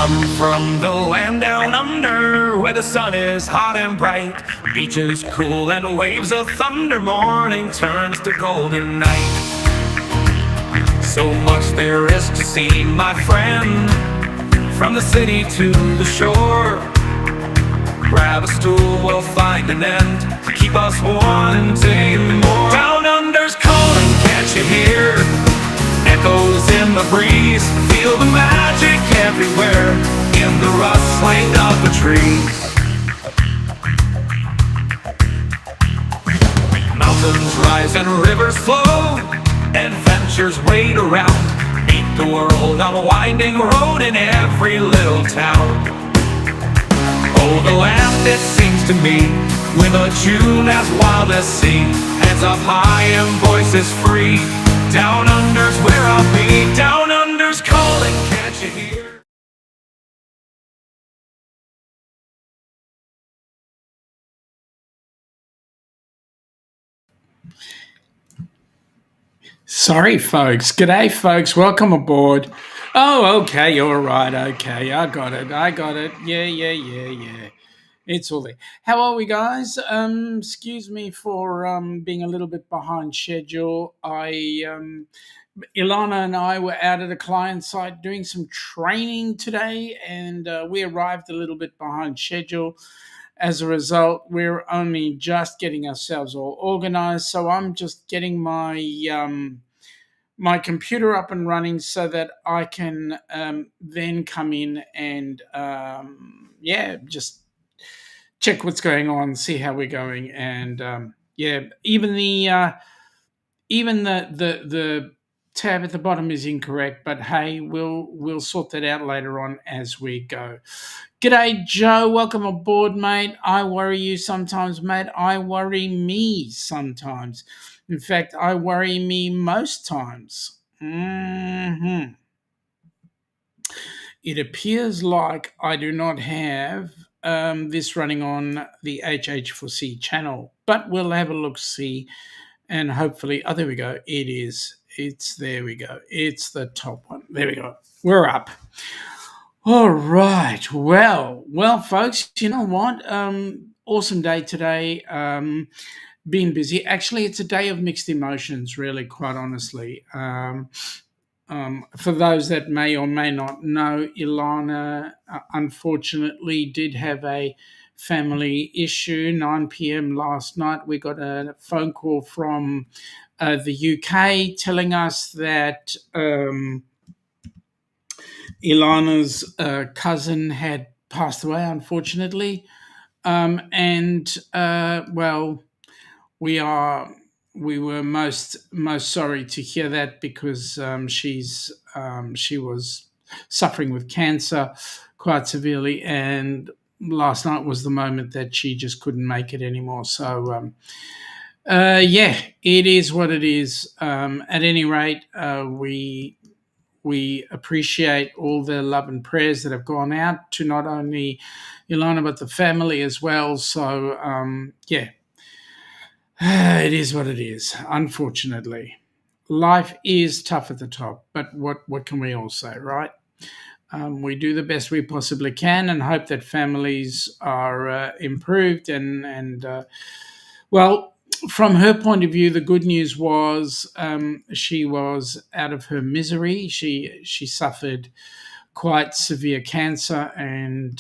I'm from the land down under, where the sun is hot and bright, beaches cool and waves of thunder. Morning turns to golden night. So much there is to see, my friend, from the city to the shore. Grab a stool, we'll find an end to keep us wanting more. Down under's calling, can't you hear? Echoes in the breeze, feel the magic everywhere, in the rustling of the trees. Mountains rise and rivers flow, adventures wait around. Meet the world on a winding road in every little town. Oh, the land, it seems to me, with a tune as wild as sea, hands up high and voices free. Down under's where I'll be. Down under's calling, can't you hear? Sorry, folks. G'day, folks. Welcome aboard. Oh, okay. All right. Okay. I got it. Yeah. It's all there. How are we, guys? Excuse me for being a little bit behind schedule. Ilana and I were out at a client site doing some training today, and we arrived a little bit behind schedule. As a result, we're only just getting ourselves all organized. So I'm just getting my computer up and running so that I can then come in and just check what's going on, see how we're going, and even the tab at the bottom is incorrect, but hey, we'll sort that out later on as we go. G'day, Joe. Welcome aboard, mate. I worry you sometimes, mate. I worry me sometimes. In fact, I worry me most times. It appears like I do not have this running on the HH4C channel, but we'll have a look-see, and hopefully, there we go. It is. There we go. It's the top one. There we go. We're up. All right. Well, folks, you know what? Awesome day today. Been busy. Actually, it's a day of mixed emotions, really, quite honestly. For those that may or may not know, Ilana unfortunately did have a family issue. 9 p.m. last night, we got a phone call from the UK telling us that Ilana's cousin had passed away, unfortunately. We were most sorry to hear that, because she was suffering with cancer quite severely, and last night was the moment that she just couldn't make it anymore. So it is what it is. At any rate, we appreciate all the love and prayers that have gone out to not only Ilana but the family as well. So it is what it is, unfortunately. Life is tough at the top, but what can we all say, right? We do the best we possibly can and hope that families are improved. From her point of view, the good news was she was out of her misery. She suffered quite severe cancer, and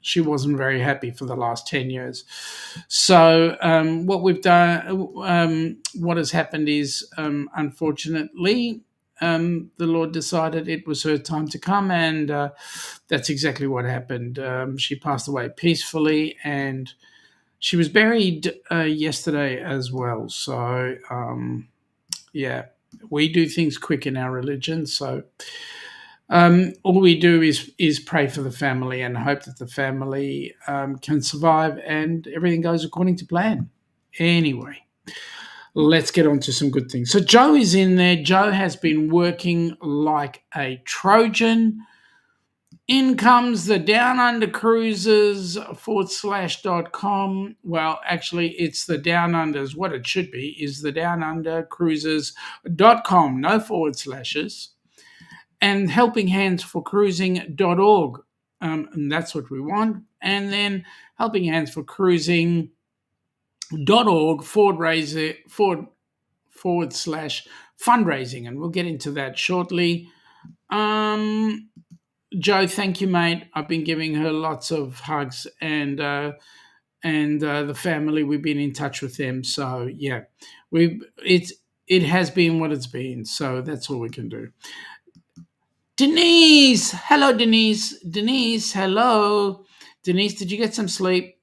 she wasn't very happy for the last 10 years. So what we've done, what has happened is, unfortunately, the Lord decided it was her time to come, and that's exactly what happened. She passed away peacefully, and she was buried yesterday as well. So, we do things quick in our religion. So all we do is pray for the family and hope that the family can survive and everything goes according to plan. Anyway, let's get on to some good things. So Joe is in there. Joe has been working like a Trojan. In comes the Down Under Cruises /.com. Well, actually, it's the Down Unders. What it should be is the Down Under Cruises.com, no /. and helpinghandsforcruising.org. And that's what we want. And then helpinghandsforcruising.org forward slash fundraising. And we'll get into that shortly. Joe, thank you, mate. I've been giving her lots of hugs, and the family, we've been in touch with them. So yeah, it has been what it's been. So that's all we can do. Denise, hello, Denise. Denise, hello. Denise, did you get some sleep?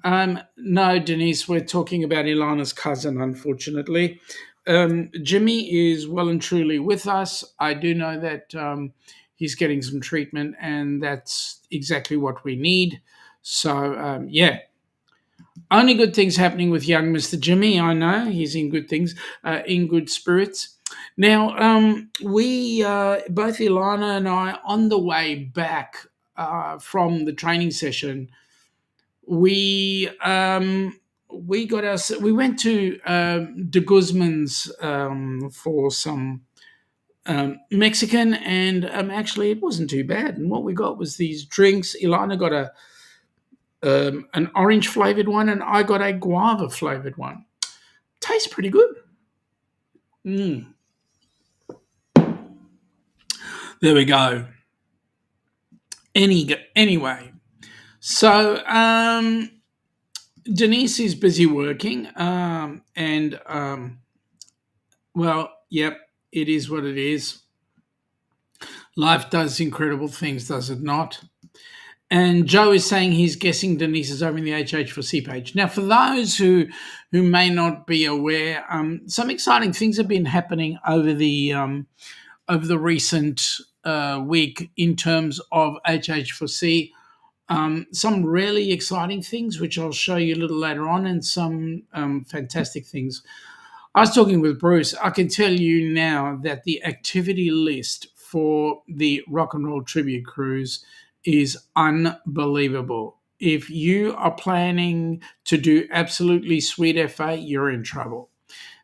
No, Denise, we're talking about Ilana's cousin, unfortunately. Jimmy is well and truly with us. I do know that he's getting some treatment, and that's exactly what we need. So, yeah, only good things happening with young Mr. Jimmy. I know he's in good things, in good spirits. Now, we, both Ilana and I, on the way back from the training session, we we went to de Guzman's for some Mexican, and actually it wasn't too bad. And what we got was these drinks. Ilana got an orange flavored one, and I got a guava flavored one. Tastes pretty good. There we go. Anyway, so Denise is busy working, and well, yep, it is what it is. Life does incredible things, does it not? And Joe is saying he's guessing Denise is over in the HH4C page. Now, for those who may not be aware, some exciting things have been happening over the recent week in terms of HH4C. Some really exciting things, which I'll show you a little later on, and some fantastic things. I was talking with Bruce. I can tell you now that the activity list for the Rock and Roll Tribute Cruise is unbelievable. If you are planning to do absolutely sweet FA, you're in trouble.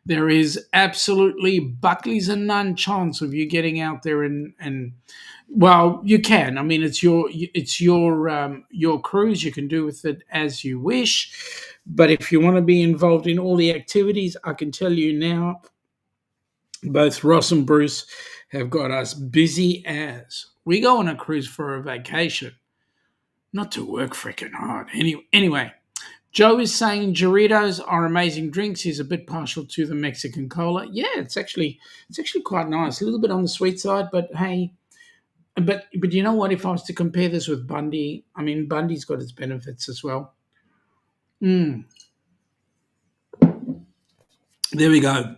There is absolutely Buckley's and none chance of you getting out there and well, you can. I mean, it's your cruise. You can do with it as you wish. But if you want to be involved in all the activities, I can tell you now, both Ross and Bruce have got us busy as. We go on a cruise for a vacation, not to work freaking hard. Anyway, Joe is saying Doritos are amazing drinks. He's a bit partial to the Mexican cola. Yeah, it's actually quite nice. A little bit on the sweet side, but hey, but you know what? If I was to compare this with Bundy, I mean, Bundy's got its benefits as well. There we go.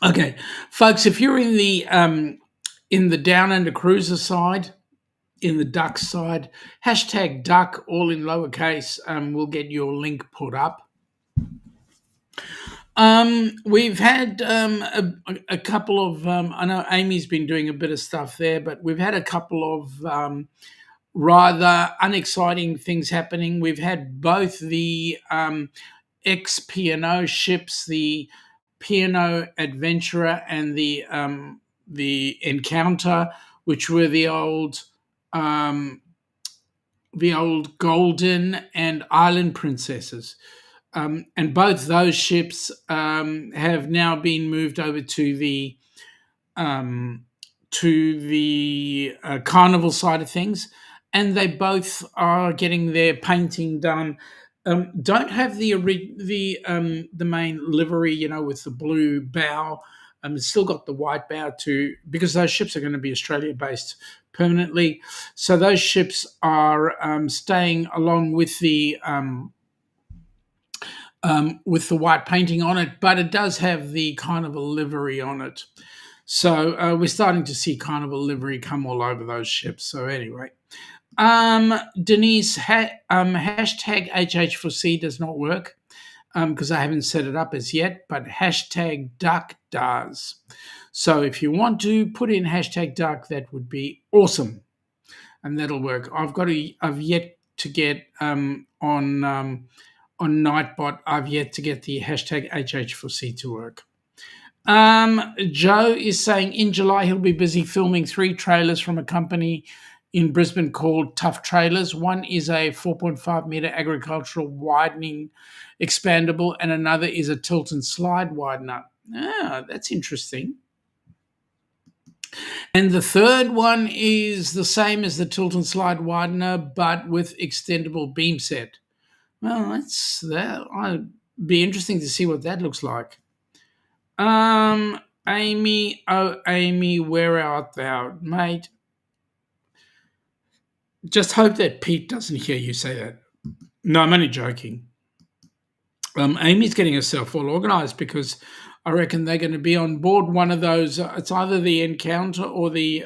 Okay, folks, if you're in the Down Under Cruiser side, in the Duck side, hashtag Duck, all in lowercase, we'll get your link put up. We've had a couple of, I know Amy's been doing a bit of stuff there, but we've had a couple of rather unexciting things happening. We've had both the ex-P&O ships, the P&O Adventurer and the Encounter, which were the old Golden and Island Princesses. And both those ships have now been moved over to the Carnival side of things, and they both are getting their painting done. Don't have the main livery, you know, with the blue bow. It's still got the white bow too, because those ships are going to be Australia based permanently. So those ships are staying along with the white painting on it, but it does have the Carnival livery on it. So we're starting to see Carnival livery come all over those ships. So anyway, Denise, hashtag HH4C does not work because I haven't set it up as yet, but hashtag Duck does. So if you want to put in hashtag Duck, that would be awesome, and that'll work. I've yet to get on Nightbot. I've yet to get the hashtag HH4C to work. Joe is saying in July he'll be busy filming 3 trailers from a company in Brisbane called Tough Trailers. One is a 4.5 meter agricultural widening expandable, and another is a tilt and slide widener. Ah, that's interesting. And the third one is the same as the tilt and slide widener, but with extendable beam set. Well, that's that. I'd be interesting to see what that looks like. Amy, oh Amy, where art thou, mate? Just hope that Pete doesn't hear you say that. No, I'm only joking. Amy's getting herself all organised because I reckon they're going to be on board one of those. It's either the Encounter or the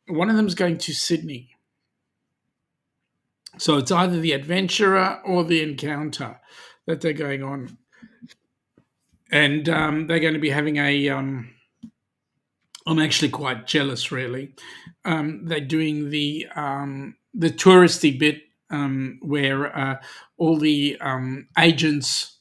one of them's going to Sydney. So it's either the Adventurer or the Encounter that they're going on, and they're going to be having a. I'm actually quite jealous, really. They're doing the touristy bit where all the agents,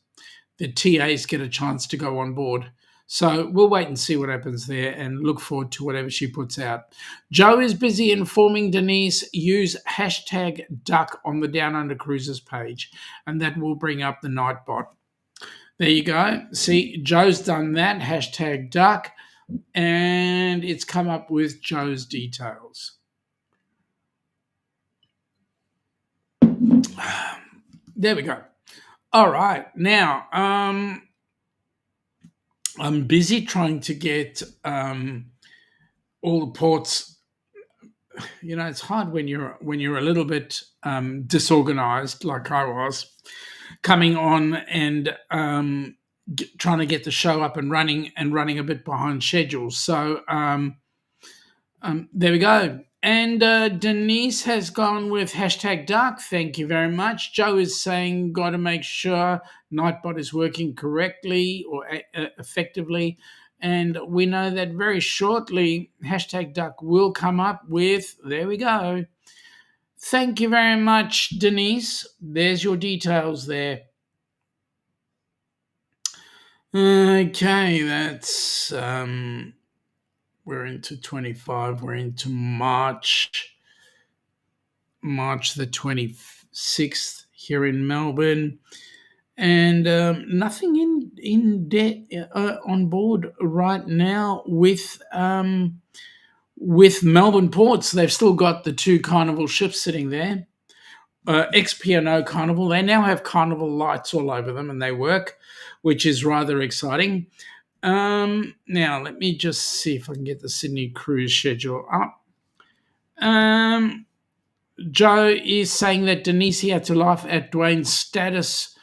the TAs, get a chance to go on board. So we'll wait and see what happens there and look forward to whatever she puts out. Joe is busy informing Denise, use hashtag duck on the Down Under Cruises page, and that will bring up the Nightbot. There you go. See, Joe's done that, hashtag duck, and it's come up with Joe's details. There we go. All right. Now, I'm busy trying to get all the ports. You know, it's hard when you're a little bit disorganized, like I was, coming on and trying to get the show up and running a bit behind schedule. So there we go. And Denise has gone with hashtag duck. Thank you very much. Joe is saying, got to make sure Nightbot is working correctly or effectively. And we know that very shortly, hashtag duck will come up with, there we go. Thank you very much, Denise. There's your details there. Okay, that's... we're into 25. We're into March the 26th here in Melbourne, and nothing on board right now with Melbourne ports. They've still got the 2 Carnival ships sitting there. XP&O Carnival. They now have Carnival lights all over them, and they work, which is rather exciting. Now, let me just see if I can get the Sydney cruise schedule up. Joe is saying that Denise had to laugh at Dwayne's status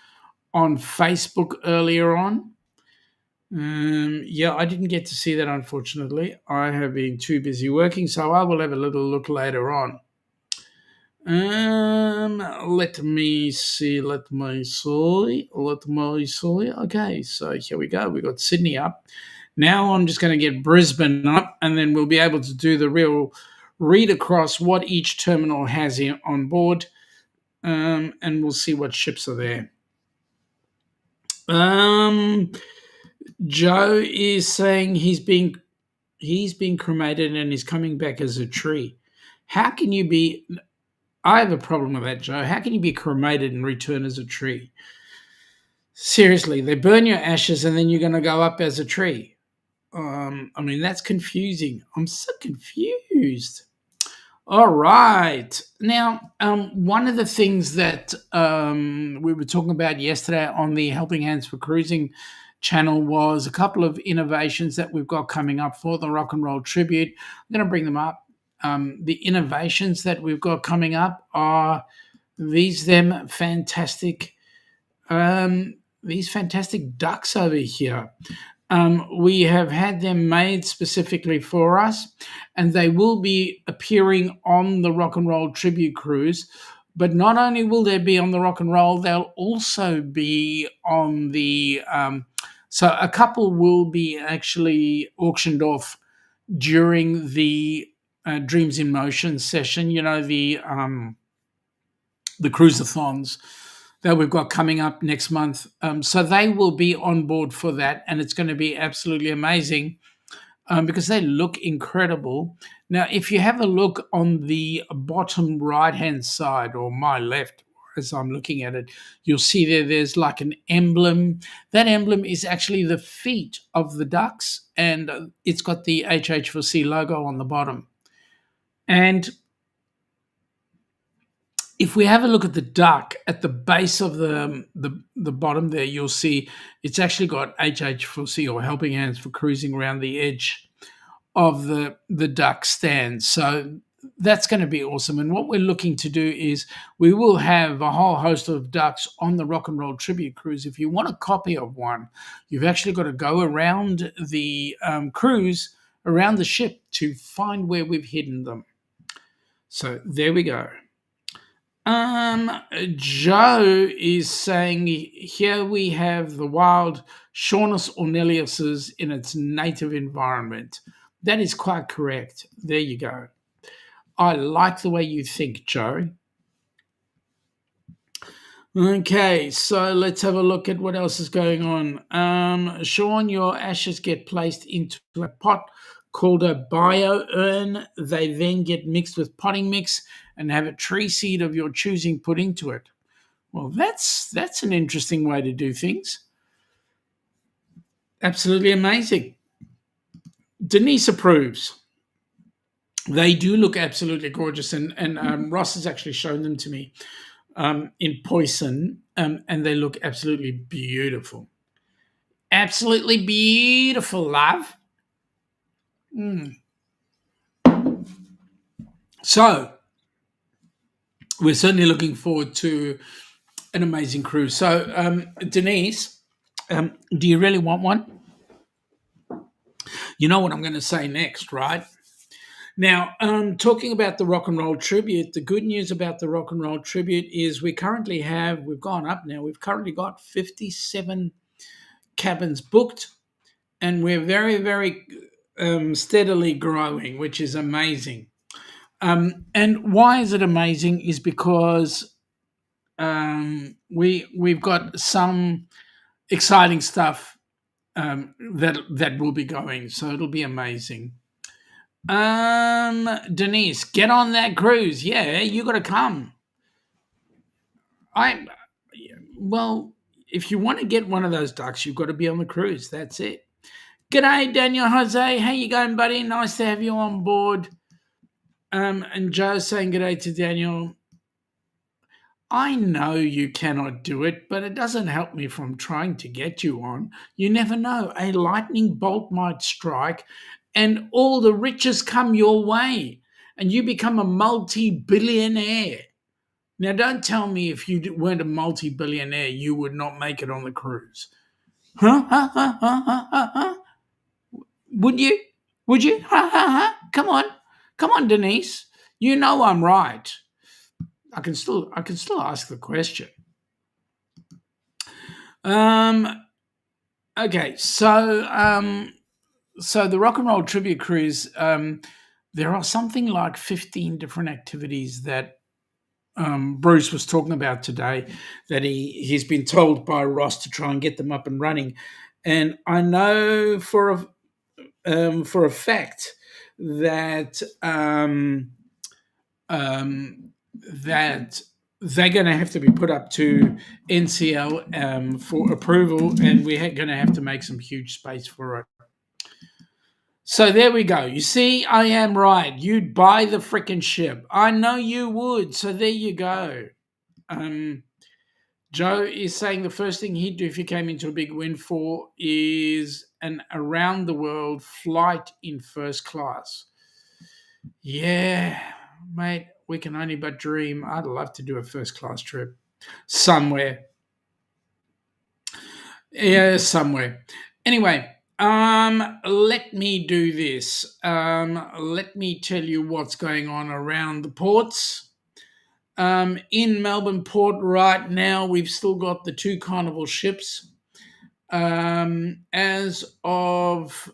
on Facebook earlier on. Yeah, I didn't get to see that, unfortunately. I have been too busy working, so I will have a little look later on. Let me see. Okay, so here we go. We got Sydney up. Now I'm just going to get Brisbane up, and then we'll be able to do the real read across what each terminal has here on board, and we'll see what ships are there. Joe is saying he's been cremated and he's coming back as a tree. How can you be... I have a problem with that, Joe. How can you be cremated and return as a tree? Seriously, they burn your ashes and then you're going to go up as a tree. I mean, that's confusing. I'm so confused. All right. Now, one of the things that we were talking about yesterday on the Helping Hands for Cruising channel was a couple of innovations that we've got coming up for the Rock and Roll Tribute. I'm going to bring them up. The innovations that we've got coming up are these fantastic ducks over here. We have had them made specifically for us, and they will be appearing on the Rock and Roll Tribute Cruise. But not only will they be on the Rock and Roll, they'll also be on the... so a couple will be actually auctioned off during the Dreams in Motion session, you know, the cruisathons. that we've got coming up next month. So they will be on board for that, and it's going to be absolutely amazing because they look incredible. Now, if you have a look on the bottom right hand side, or my left, as I'm looking at it, you'll see there's like an emblem. That emblem is actually the feet of the ducks, and it's got the HH4C logo on the bottom. And if we have a look at the duck at the base of the bottom there, you'll see it's actually got HH4C, or Helping Hands for Cruising, around the edge of the duck stand. So that's going to be awesome. And what we're looking to do is we will have a whole host of ducks on the Rock and Roll Tribute Cruise. If you want a copy of one, you've actually got to go around the cruise, around the ship, to find where we've hidden them. So there we go. Joe is saying here we have the wild Shaun Ornellas in its native environment. That is quite correct. There you go. I like the way you think, Joe. Okay, so let's have a look at what else is going on. Shaun, your ashes get placed into a pot called a bio urn. They then get mixed with potting mix and have a tree seed of your choosing put into it. Well, that's an interesting way to do things. Absolutely amazing. Denise approves. They do look absolutely gorgeous, and Ross has actually shown them to me in Poison, and they look absolutely beautiful. Absolutely beautiful, love. So we're certainly looking forward to an amazing cruise. So, Denise, do you really want one? You know what I'm going to say next, right? Now, talking about the Rock and Roll Tribute, the good news about the Rock and Roll Tribute is we've currently got 57 cabins booked, and we're very, very steadily growing, which is amazing. And why is it amazing is because we've got some exciting stuff that will be going, so it'll be amazing. Denise, get on that cruise. Yeah, you got to come. Well, if you want to get one of those ducks, you've got to be on the cruise. That's it. G'day, Daniel Jose. How you going, buddy? Nice to have you on board. And Joe's saying g'day to Daniel. I know you cannot do it, but it doesn't help me from trying to get you on. You never know. A lightning bolt might strike and all the riches come your way and you become a multi-billionaire. Now, don't tell me if you weren't a multi-billionaire, you would not make it on the cruise. Huh? Would you? Would you? Come on. Come on, Denise. You know I'm right. I can still ask the question. Okay, so the Rock and Roll Tribute Cruise, there are something like 15 different activities that Bruce was talking about today that he's been told by Ross to try and get them up and running. And I know for a fact that that they're going to have to be put up to NCL for approval, and we're going to have to make some huge space for it. So there we go. You see, I am right. You'd buy the frickin' ship. I know you would. So there you go. Joe is saying the first thing he'd do if he came into a big windfall is an around the world flight in first class. Yeah, mate, we can only but dream. I'd love to do a first class trip somewhere. Yeah, somewhere. Anyway, let me do this. Let me tell you what's going on around the ports. In Melbourne Port right now, we've still got the 2 Carnival ships. As of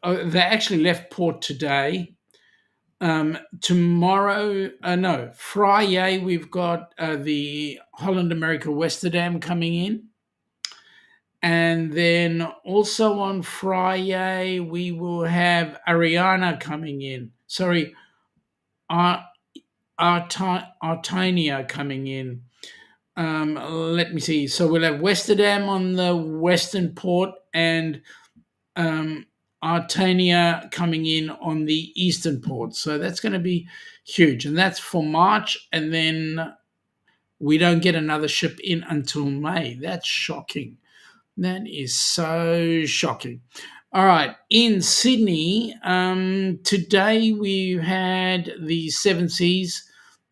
they actually left port today. Friday, we've got the Holland America Westerdam coming in. And then also on Friday, we will have Ariana coming in. Sorry, Artania coming in. Let me see. So we'll have Westerdam on the Western Port and Artania coming in on the Eastern Port. So that's going to be huge. And that's for March. And then we don't get another ship in until May. That's shocking. That is so shocking. All right. In Sydney, today we had the Seven Seas.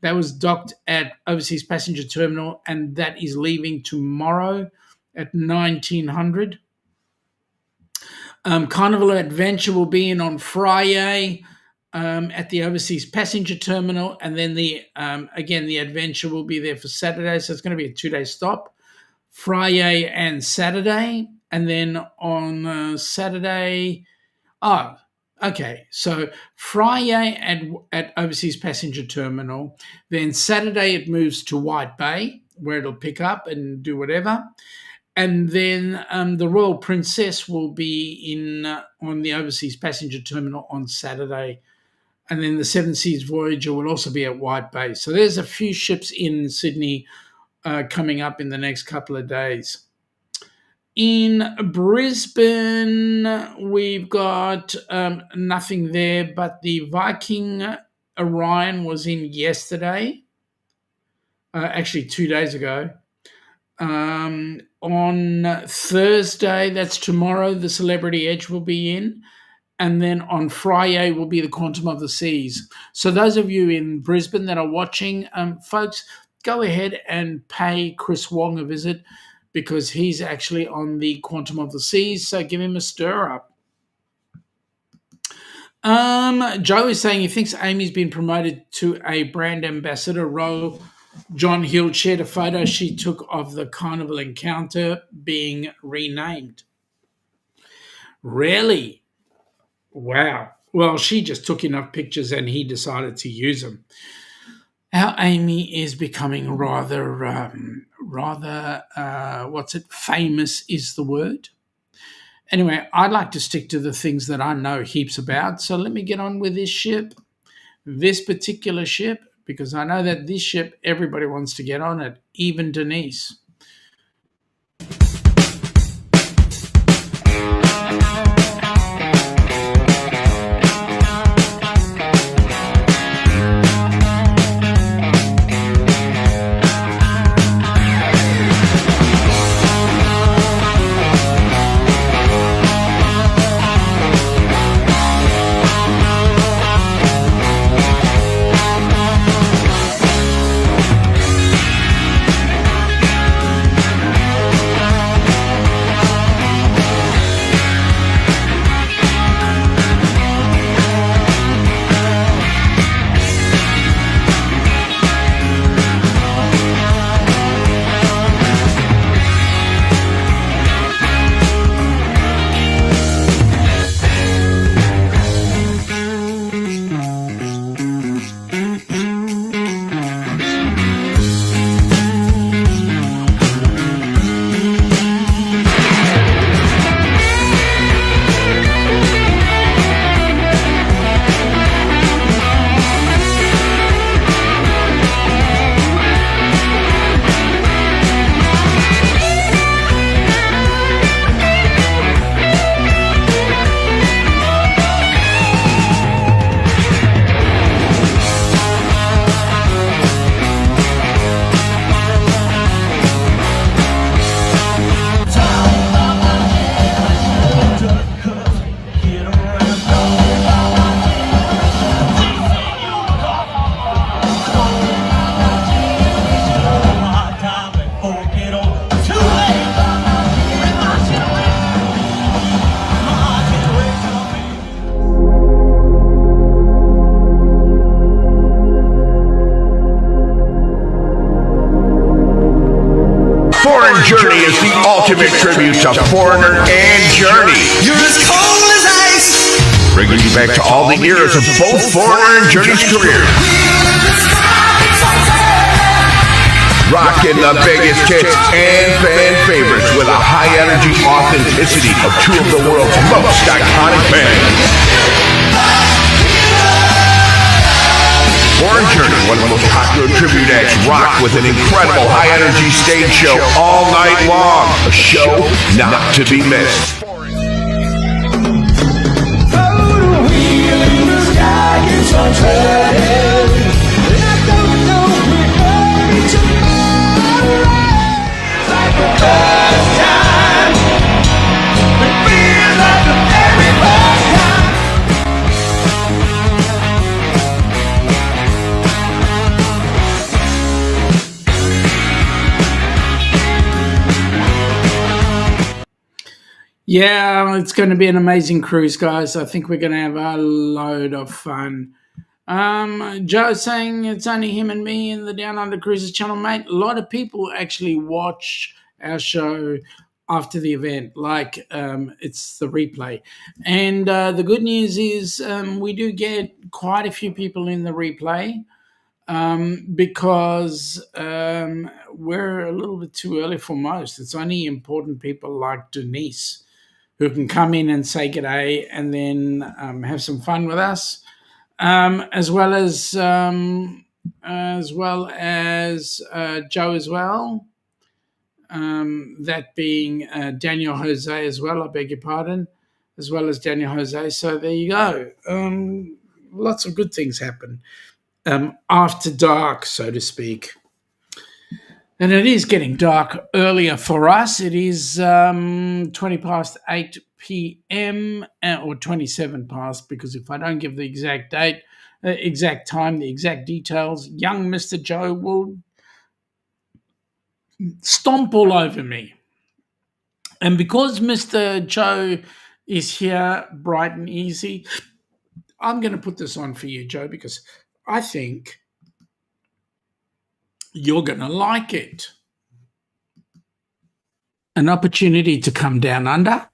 That was docked at Overseas Passenger Terminal, and that is leaving tomorrow at 1900. Carnival Adventure will be in on Friday at the Overseas Passenger Terminal, and then the Adventure will be there for Saturday, so it's going to be a 2-day stop, Friday and Saturday, and then on Saturday, so Friday at Overseas Passenger Terminal, then Saturday it moves to White Bay, where it'll pick up and do whatever. And then the Royal Princess will be on the Overseas Passenger Terminal on Saturday. And then the Seven Seas Voyager will also be at White Bay. So there's a few ships in Sydney coming up in the next couple of days. In Brisbane, we've got nothing there, but the Viking Orion was in yesterday, actually 2 days ago. On Thursday, that's tomorrow, the Celebrity Edge will be in. And then on Friday will be the Quantum of the Seas. So those of you in Brisbane that are watching, folks, go ahead and pay Chris Wong a visit, because he's actually on the Quantum of the Seas, so give him a stir up. Joe is saying he thinks Amy's been promoted to a brand ambassador role. John Hill shared a photo she took of the Carnival Encounter being renamed. Really? Wow. Well, she just took enough pictures and he decided to use them. Our Amy is becoming rather, famous is the word. Anyway, I'd like to stick to the things that I know heaps about. So let me get on with this particular ship, because I know that this ship, everybody wants to get on it, even Denise. Journey is the ultimate tribute to Foreigner and Journey. You're as cold as ice. bringing you back to all the eras of both Foreigner and Journey's careers. Rocking the biggest hits and fan favorites with a high-energy authenticity of two of the world's most iconic bands. Foreign Journey, one of the most popular tribute acts, rock with an incredible high-energy stage show all night long. A show not to be missed. Yeah, it's going to be an amazing cruise, guys. I think we're going to have a load of fun. Joe saying it's only him and me in the Down Under Cruises channel, mate. A lot of people actually watch our show after the event, like it's the replay. And the good news is we do get quite a few people in the replay because we're a little bit too early for most. It's only important people like Denise who can come in and say g'day and then have some fun with us, as well as Joe as well. That being Daniel Jose as well. I beg your pardon, as well as Daniel Jose. So there you go. Lots of good things happen after dark, so to speak. And it is getting dark earlier for us. It is 20 past 8 p.m. Or 27 past, because if I don't give the exact date, exact time, the exact details, young Mr. Joe will stomp all over me. And because Mr. Joe is here bright and easy, I'm going to put this on for you, Joe, because I think you're going to like it. An opportunity to come down under.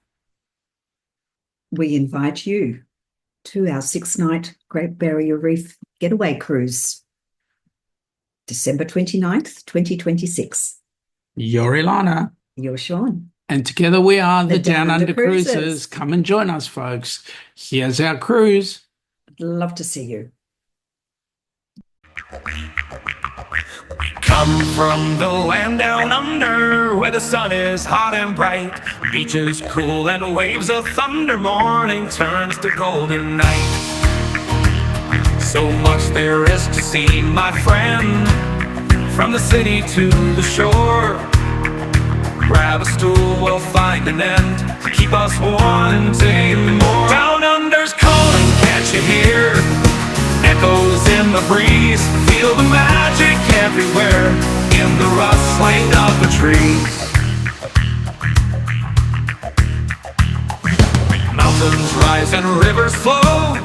We invite you to our 6-night Great Barrier Reef Getaway Cruise, December 29th, 2026. You're Ilana. You're Shaun. And together we are the Down Under Cruisers. Come and join us, folks. Here's our cruise. I'd love to see you. Come from the land down under, where the sun is hot and bright, beaches cool and waves of thunder. Morning turns to golden night. So much there is to see, my friend, from the city to the shore. Grab a stool, we'll find an end to keep us wanting more. Down under's calling, can't you hear? Echoes in the breeze, feel the magic everywhere, in the rustling of the trees. Mountains rise and rivers flow,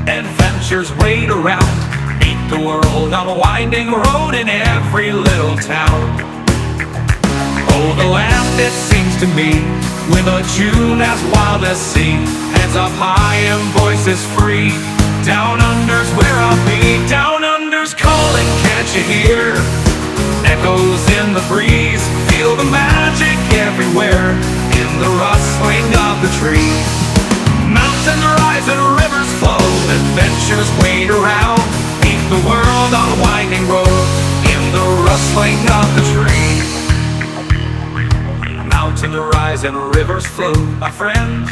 adventures wait around, meet the world on a winding road in every little town. Oh, the land, it seems to me, with a tune as wild as sea, hands up high and voices free. Down under's where I'll be. Down under's calling, can't you hear? Echoes in the breeze, feel the magic everywhere, in the rustling of the trees. Mountains rise and rivers flow, adventures wait around, meet the world on a winding road, in the rustling of the trees. Mountains rise and rivers flow, my friend,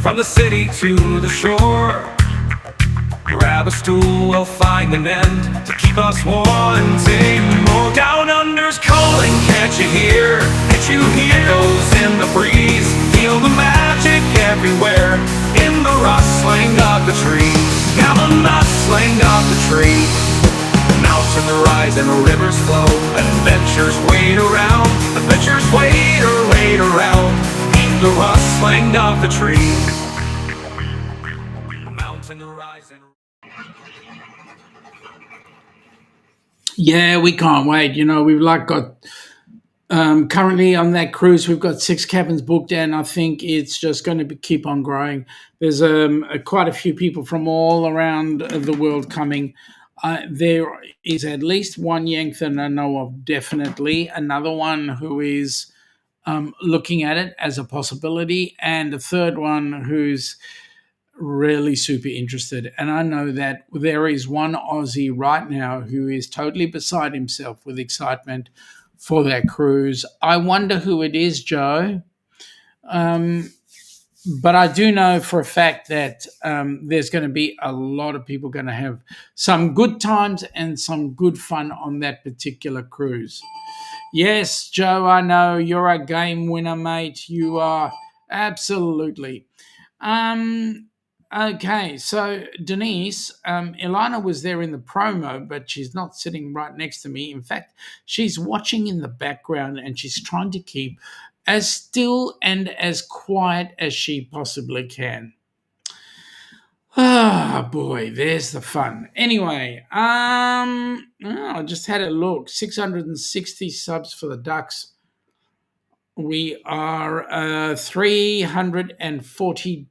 from the city to the shore. Grab a stool, we'll find an end to keep us wanting more. Down under's calling, can't you hear? Can't you hear? Echoes in the breeze, feel the magic everywhere, in the rustling of the trees. Now the rustling of the trees. Mountains rise and rivers flow, adventures wait around, adventures wait around, in the rustling of the trees. Mountains rise and Yeah, we can't wait. You know, we've got Currently on that cruise, we've got 6 cabins booked, and I think it's just going to keep on growing. There's quite a few people from all around the world coming. There is at least one Yank that I know of, definitely. Another one who is looking at it as a possibility, and a third one who's really super interested. And I know that there is one Aussie right now who is totally beside himself with excitement for that cruise. I wonder who it is, Joe. But I do know for a fact that there's going to be a lot of people going to have some good times and some good fun on that particular cruise. Yes, Joe, I know you're a game winner, mate. You are absolutely. Um, okay, so Denise, Ilana was there in the promo, but she's not sitting right next to me. In fact, she's watching in the background and she's trying to keep as still and as quiet as she possibly can. Ah, boy, there's the fun. Anyway, I just had a look. 660 subs for the Ducks. We are 340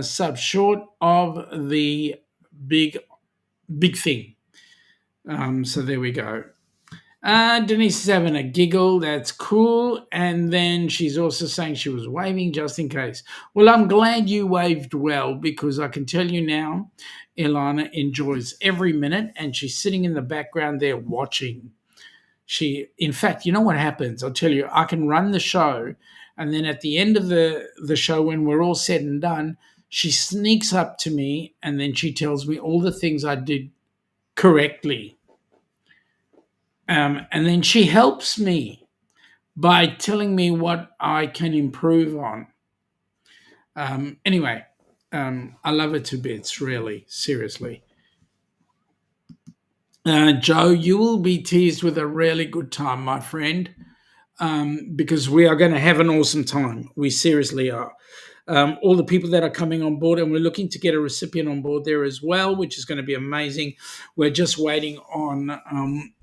subs short of the big thing. So there we go. Denise is having a giggle. That's cool. And then she's also saying she was waving just in case. Well, I'm glad you waved well, because I can tell you now, Ilana enjoys every minute, and she's sitting in the background there watching. In fact, you know what happens? I'll tell you, I can run the show, and then at the end of the show, when we're all said and done, she sneaks up to me and then she tells me all the things I did correctly. And then she helps me by telling me what I can improve on. Anyway, I love her to bits, really, seriously. Joe, you will be teased with a really good time, my friend, because we are going to have an awesome time. We seriously are. All the people that are coming on board, and we're looking to get a recipient on board there as well, which is going to be amazing. We're just waiting on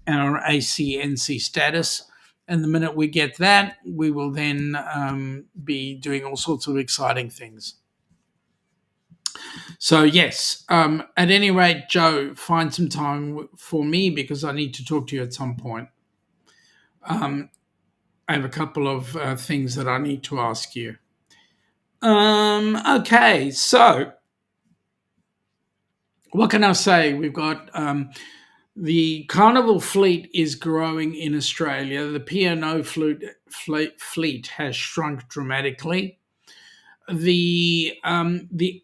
our ACNC status, and the minute we get that, we will then be doing all sorts of exciting things. So yes, at any rate, Joe, find some time for me, because I need to talk to you at some point. I have a couple of things that I need to ask you. Okay, so what can I say? We've got the Carnival fleet is growing in Australia. The P&O fleet has shrunk dramatically. The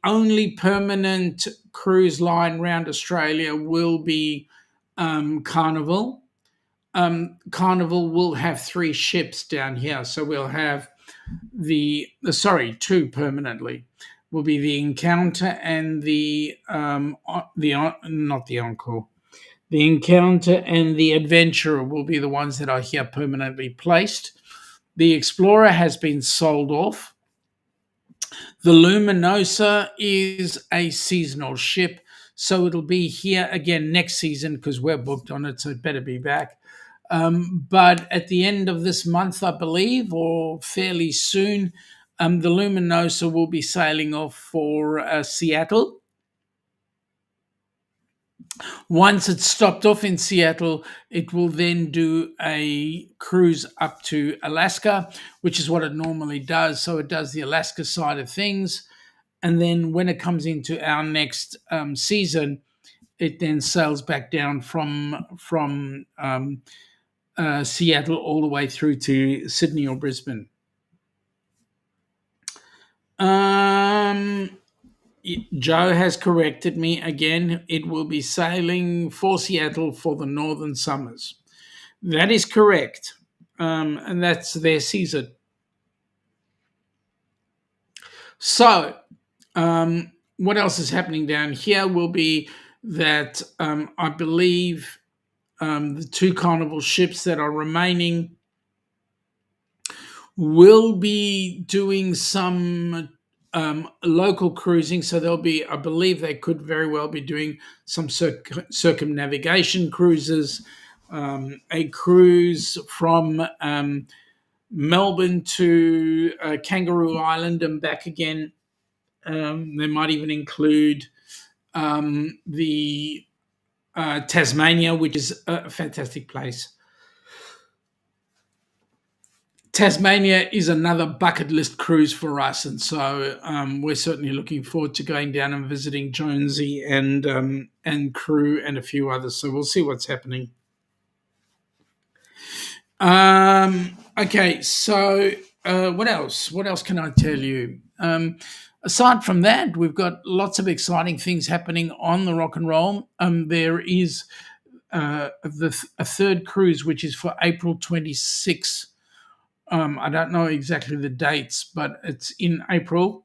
only permanent cruise line around Australia will be Carnival. Carnival will have 3 ships down here, so we'll have two permanently. Will be the Encounter and the Encore. The Encounter and the Adventurer will be the ones that are here permanently placed. The Explorer has been sold off. The Luminosa is a seasonal ship, so it'll be here again next season, because we're booked on it, so it better be back. But at the end of this month, I believe, or fairly soon, the Luminosa will be sailing off for Seattle. Once it's stopped off in Seattle, it will then do a cruise up to Alaska, which is what it normally does. So it does the Alaska side of things. And then when it comes into our next season, it then sails back down from Seattle all the way through to Sydney or Brisbane. Joe has corrected me again. It will be sailing for Seattle for the Northern Summers. That is correct. And that's their season. So, what else is happening down here will be that I believe the 2 Carnival ships that are remaining will be doing some local cruising. So there'll be, I believe they could very well be doing some circumnavigation cruises, a cruise from Melbourne to Kangaroo Island and back again. They might even include the Tasmania, which is a fantastic place. Tasmania is another bucket list cruise for us, and so we're certainly looking forward to going down and visiting Jonesy and crew and a few others. So we'll see what's happening. Okay, so what else? What else can I tell you? Aside from that, we've got lots of exciting things happening on the Rock and Roll. There is a third cruise, which is for April 26th. I don't know exactly the dates, but it's in April.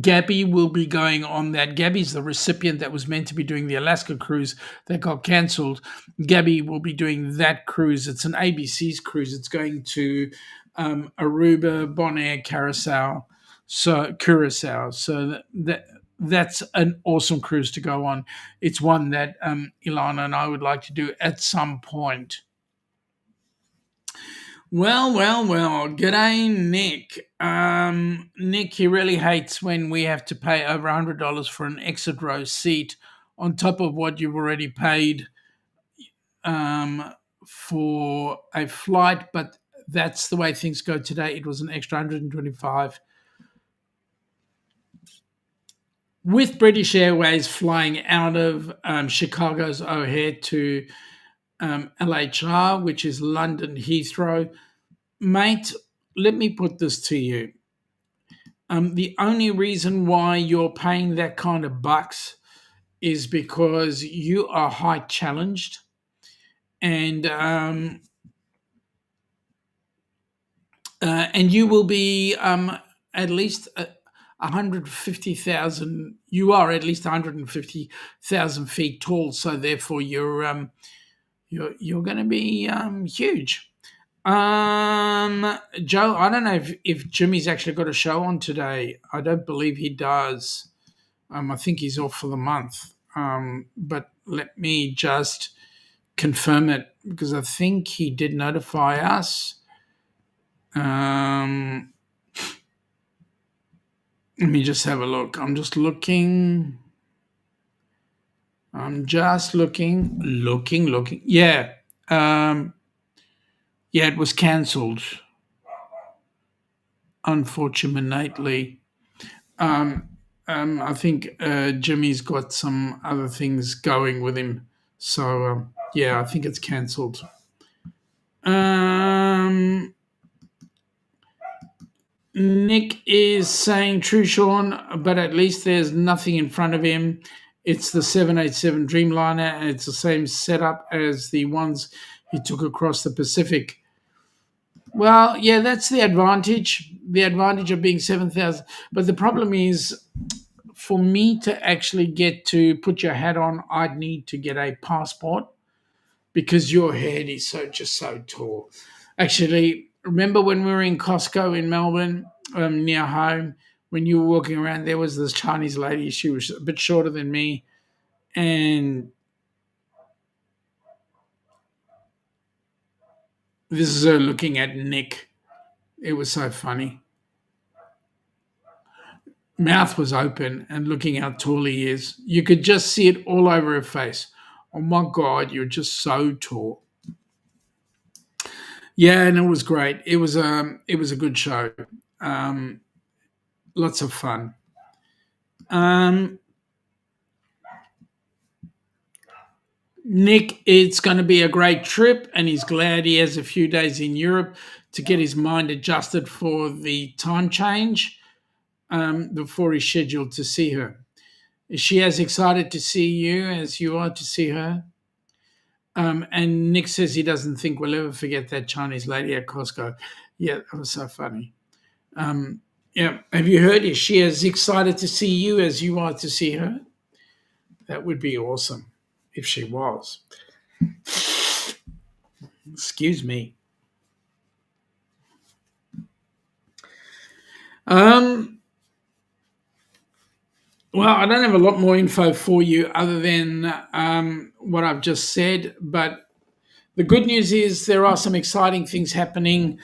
Gabby will be going on that. Gabby's the recipient that was meant to be doing the Alaska cruise that got cancelled. Gabby will be doing that cruise. It's an ABC's cruise. It's going to Aruba, Bonaire, Curacao. So that's an awesome cruise to go on. It's one that Ilana and I would like to do at some point. Well. G'day, Nick. Nick, he really hates when we have to pay over $100 for an exit row seat on top of what you've already paid for a flight, but that's the way things go today. It was an extra $125. With British Airways flying out of Chicago's O'Hare to LHR, which is London Heathrow. Mate, let me put this to you. The only reason why you're paying that kind of bucks is because you are height challenged, and you will be at least 150,000. You are at least 150,000 feet tall, so therefore you're going to be huge. Joe, I don't know if Jimmy's actually got a show on today. I don't believe he does. I think he's off for the month. But let me just confirm it, because I think he did notify us. Let me just have a look. I'm just looking. Looking. Yeah. Yeah, it was cancelled, unfortunately. I think Jimmy's got some other things going with him. So, yeah, I think it's cancelled. Nick is saying, true, Shaun, but at least there's nothing in front of him. It's the 787 Dreamliner, and it's the same setup as the ones he took across the Pacific. Well, yeah, that's the advantage. The advantage of being 7,000. But the problem is, for me to actually get to put your hat on, I'd need to get a passport, because your head is just so tall. Actually, remember when we were in Costco in Melbourne, near home, when you were walking around, there was this Chinese lady. She was a bit shorter than me, and this is her looking at Nick. It was so funny. Mouth was open and looking how tall he is. You could just see it all over her face. Oh my God, you're just so tall. Yeah, and it was great. It was a good show. Lots of fun. Nick, it's going to be a great trip, and he's glad he has a few days in Europe to get his mind adjusted for the time change before he's scheduled to see her. Is she as excited to see you as you are to see her? And Nick says he doesn't think we'll ever forget that Chinese lady at Costco. Yeah, that was so funny. Yeah, have you heard? Is she as excited to see you as you are to see her? That would be awesome if she was. Excuse me. Well, I don't have a lot more info for you other than what I've just said, but The good news is there are some exciting things happening.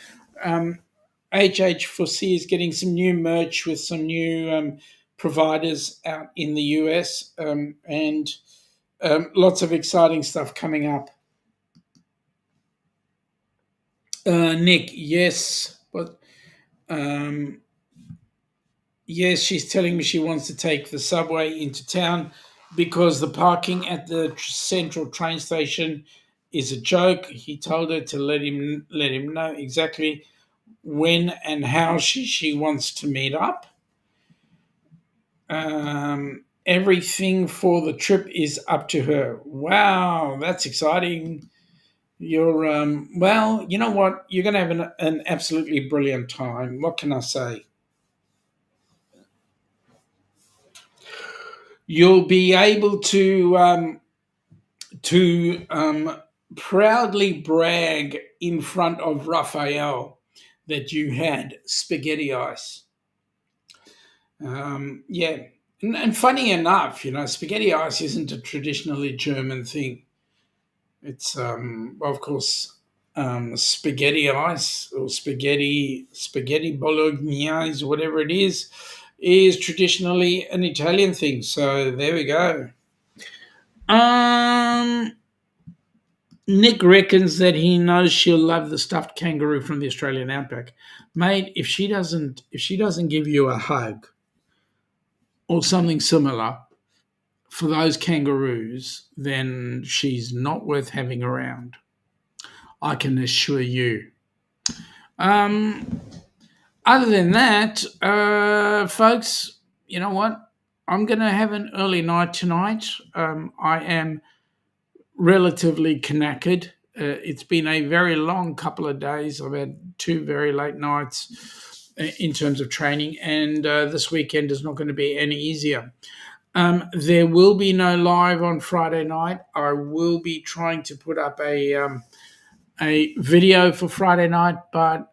HH4C is getting some new merch with some new providers out in the US, and lots of exciting stuff coming up. Nick, yes, but yes, she's telling me she wants to take the subway into town because the parking at the central train station is a joke. He told her to let him know exactly when and how she wants to meet up. Everything for the trip is up to her. Wow, that's exciting. You're well, you know what? You're going to have an absolutely brilliant time. What can I say? You'll be able to proudly brag in front of Raphael that you had spaghetti ice. Yeah, and funny enough, spaghetti ice isn't a traditionally German thing. It's well, of course, spaghetti ice or spaghetti bolognese, whatever it is traditionally an Italian thing. So there we go. Nick reckons that he knows she'll love the stuffed kangaroo from the Australian outback. Mate, if she doesn't give you a hug or something similar for those kangaroos, then she's not worth having around. I can assure you. Other than that, folks, you know what? I'm going to have an early night tonight. I am relatively knackered. It's been a very long couple of days. I've had 2 very late nights in terms of training, and this weekend is not going to be any easier. There will be no live on Friday night. I will be trying to put up a video for Friday night, but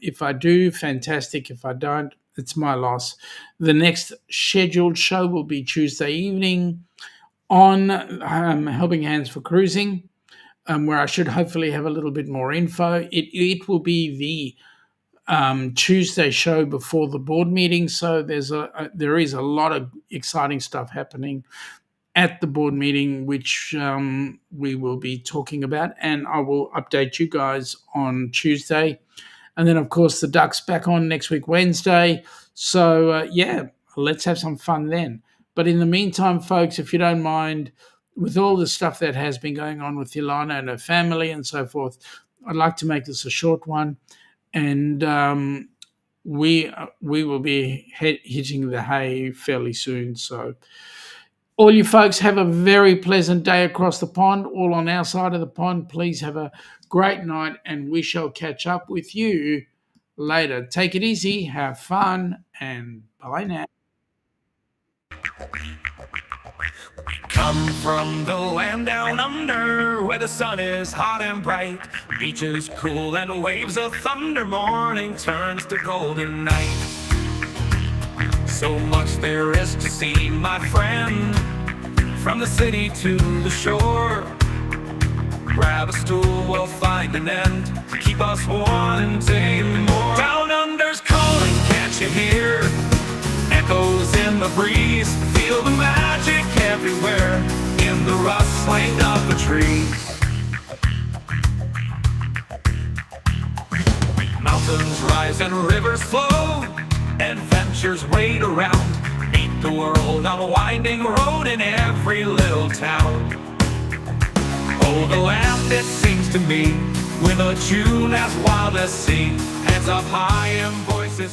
if I do, fantastic. If I don't, it's my loss. The next scheduled show will be Tuesday evening on Helping Hands for Cruising, where I should hopefully have a little bit more info. It will be the Tuesday show before the board meeting, so there is a lot of exciting stuff happening at the board meeting, which we will be talking about, and I will update you guys on Tuesday. And then, of course, the Ducks back on next week, Wednesday. So, yeah, let's have some fun then. But in the meantime, folks, if you don't mind, with all the stuff that has been going on with Ilana and her family and so forth, I'd like to make this a short one. And we will be hitting the hay fairly soon. So all you folks have a very pleasant day across the pond, all on our side of the pond. Please have a great night, and we shall catch up with you later. Take it easy, have fun, and bye now. Come from the land down under, where the sun is hot and bright, beaches cool and waves of thunder. Morning turns to golden night. So much there is to see, my friend, from the city to the shore. Grab a stool, we'll find an end to keep us wanting more. Down under's calling, can't you hear? Echoes in the breeze, feel the magic everywhere, in the rustling of the trees. Mountains rise and rivers flow, adventures wait around. Meet the world on a winding road in every little town. Oh, the land, it seems to me, with a tune as wild as sea, hands up high and voices